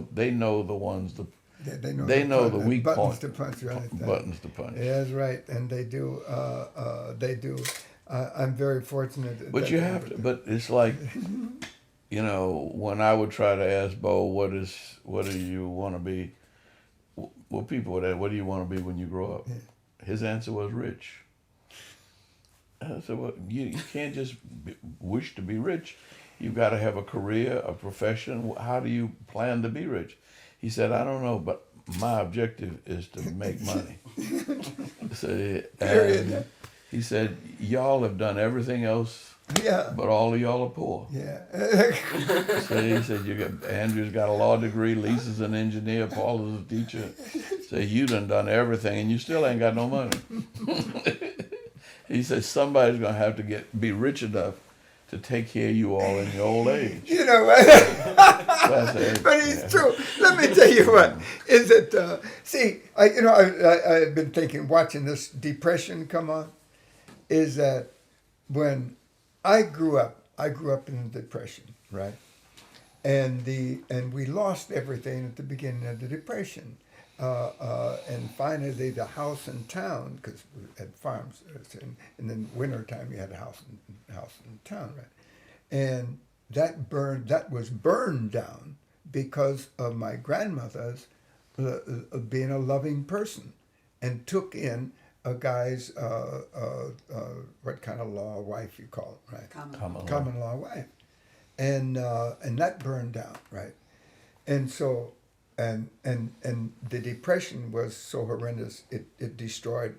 ones they know the weak buttons point, to punch, right? buttons to punch. Yeah, that's right, and they do. They do. I'm very fortunate. But that you they have do to. that. But it's like you know, when I would try to ask Bo, what do you want to be? Well, people would ask, what do you want to be when you grow up? His answer was rich. I said, well, you can't just wish to be rich. You've got to have a career, a profession. How do you plan to be rich? He said, I don't know, but my objective is to make money. So, and he said, y'all have done everything else, Yeah. but all of y'all are poor. Yeah. So he said, Andrew's got a law degree, Lisa's an engineer, Paul is a teacher. So you done everything, and you still ain't got no money. He said, somebody's going to have to be rich enough to take care of you all in your old age. You know what? But it's true. Let me tell you what. Is it? I've been thinking, watching this depression come on. Is that when I grew up in the depression, right? And we lost everything at the beginning of the depression. And finally, the house in town, because we had farms, and then wintertime you had a house in town, right? And that was burned down because of my grandmother's being a loving person, and took in a guy's what kind of law wife you call it, right? Common law wife, and that burned down, right? And so. And the depression was so horrendous, it destroyed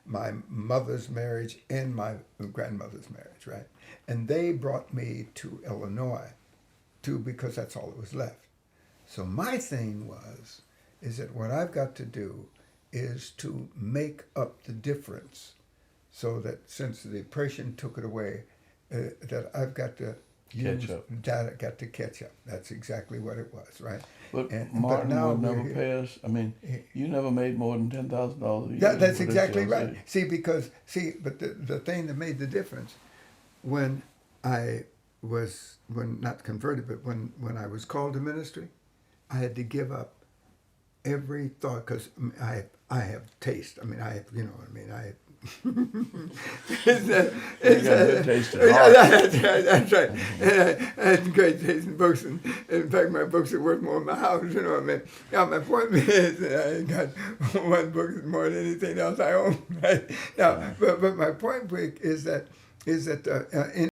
my mother's marriage and my grandmother's marriage, right? And they brought me to Illinois, because that's all that was left. So my thing is that what I've got to do is to make up the difference, so that since the depression took it away, that I've got to Catch up. Got to catch up. That's exactly what it was, right? But Martin would never pay us. I mean, you never made more than $10,000 a year. That's exactly right. But the thing that made the difference, when I was not converted, but when I was called to ministry, I had to give up every thought, because I have taste. I mean, I have, you know what I mean. I You got good taste in art. That's right. I had great taste in books, and in fact, my books are worth more than my house. You know what I mean? Now, my point is that I got one book is more than anything else I own. Right? Now, but my point is that in